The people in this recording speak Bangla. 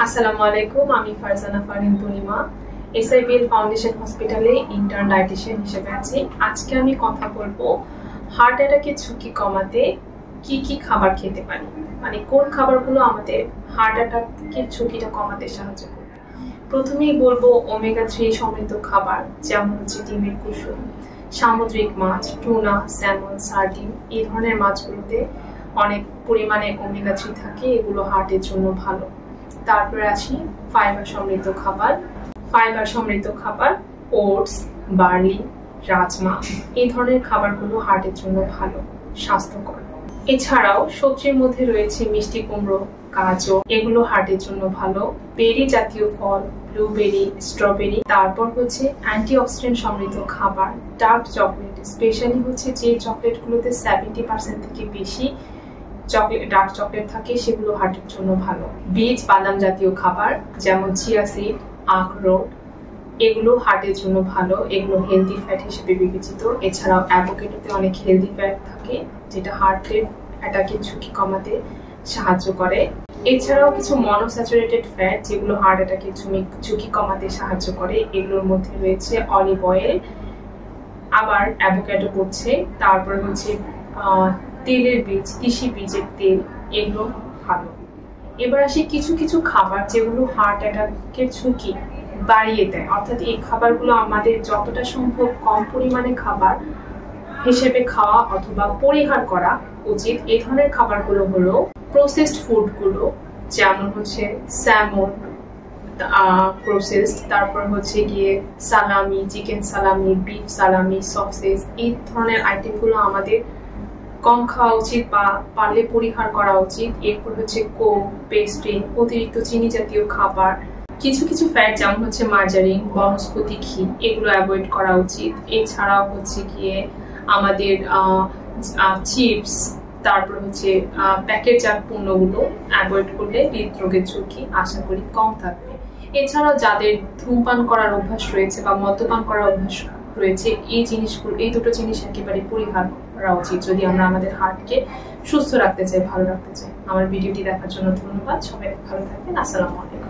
আসসালামু আলাইকুম, আমি ফারজানা ফারিন পূর্ণিমা এসআইবিএল ফাউন্ডেশন হসপিটালে ইন্টার্ন ডায়েটিশিয়ান হিসেবে আছি। আজকে আমি কথা বলবো হার্ট অ্যাটাকের ঝুঁকি কমাতে কি কি খাবার খেতে পারি, মানে কোন খাবারগুলো আমাদের হার্ট অ্যাটাকের ঝুঁকিটা কমাতে সাহায্য করবে। প্রথমেই বলবো ওমেগা 3 সমৃদ্ধ খাবার, যেমন হচ্ছে ডিমের কুসুম, সামুদ্রিক মাছ, টুনা, স্যামন, সার্ডিন। এই ধরনের মাছগুলোতে অনেক পরিমাণে ওমেগা 3 থাকে, এগুলো হার্টের জন্য ভালো। তারপরে আসি ফাইবার সমৃদ্ধ খাবার, ওটস, বার্লি, রাজমা। এই ধরনের খাবারগুলো হার্টের জন্য ভালো, স্বাস্থ্যকর। এছাড়াও সবজির মধ্যে রয়েছে মিষ্টি কুমড়ো, গাজর, এগুলো হার্টের জন্য ভালো। বেরি জাতীয় ফল, ব্লুবেরি, স্ট্রবেরি। তারপর হচ্ছে অ্যান্টিঅক্সিডেন্ট সমৃদ্ধ খাবার, ডার্ক চকলেট, স্পেশালি হচ্ছে যে চকলেটগুলোতে 70% থেকে বেশি ডার্ক চকলেট থাকে, সেগুলো হার্টের জন্য ভালো। বীজ বাদাম জাতীয় খাবার, যেমন চিয়া সিড, আখরোট, এগুলো হার্টের জন্য ভালো, এগুলো হেলদি ফ্যাট হিসেবে বিবেচিত। এছাড়াও অ্যাভোকাডোতে অনেক হেলদি ফ্যাট থাকে, যেটা হার্টের অ্যাটাকের ঝুঁকি কমাতে সাহায্য করে। এছাড়াও কিছু মনোস্যাচুরেটেড ফ্যাট, যেগুলো হার্ট অ্যাটাকের ঝুঁকি কমাতে সাহায্য করে, এগুলোর মধ্যে রয়েছে অলিভ অয়েল, আবার অ্যাভোকাডো পড়ছে। তারপর হচ্ছে তেলের বীজ, তিসি বীজের তেল, এগুলো ভালো। এবার আসি কিছু কিছু খাবার যেগুলো হার্ট অ্যাটাকের ঝুঁকি বাড়িয়ে দেয়, অর্থাৎ এই খাবারগুলো আমাদের যতটা সম্ভব কম পরিমাণে খাবার হিসেবে খাওয়া অথবা পরিহার করা উচিত। এই ধরনের খাবারগুলো হলো প্রসেসড ফুডগুলো, যেমন হচ্ছে স্যামন প্রসেসড, তারপর হচ্ছে গিয়ে সালামি, চিকেন সালামি, বিফ সালামি, সসেস। এই ধরনের আইটেমগুলো আমাদের কম খাওয়া উচিত বা পারলে পরিহার করা উচিত। এরপর হচ্ছে কোক, পেস্ট্রি, অতিরিক্ত চিনি জাতীয় খাবার, কিছু কিছু ফ্যাট যেমন হচ্ছে মার্জারিন, বনস্পতি ঘি, এগুলো অ্যাভয়েড করা উচিত। এছাড়াও হচ্ছে গিয়ে আমাদের চিপস, তারপর হচ্ছে প্যাকেটজাত পণ্যগুলো অ্যাভয়েড করলে হৃদরোগের ঝুঁকি আশা করি কম থাকবে। এছাড়াও যাদের ধূমপান করার অভ্যাস রয়েছে বা মদ্যপান করার অভ্যাস রয়েছে, এই দুটো জিনিস একেবারে পরিহার করা উচিত যদি আমরা আমাদের হার্টকে সুস্থ রাখতে চাই, ভালো রাখতে চাই। আমার ভিডিওটি দেখার জন্য ধন্যবাদ। সবাই ভালো থাকবেন। আসসালামু আলাইকুম।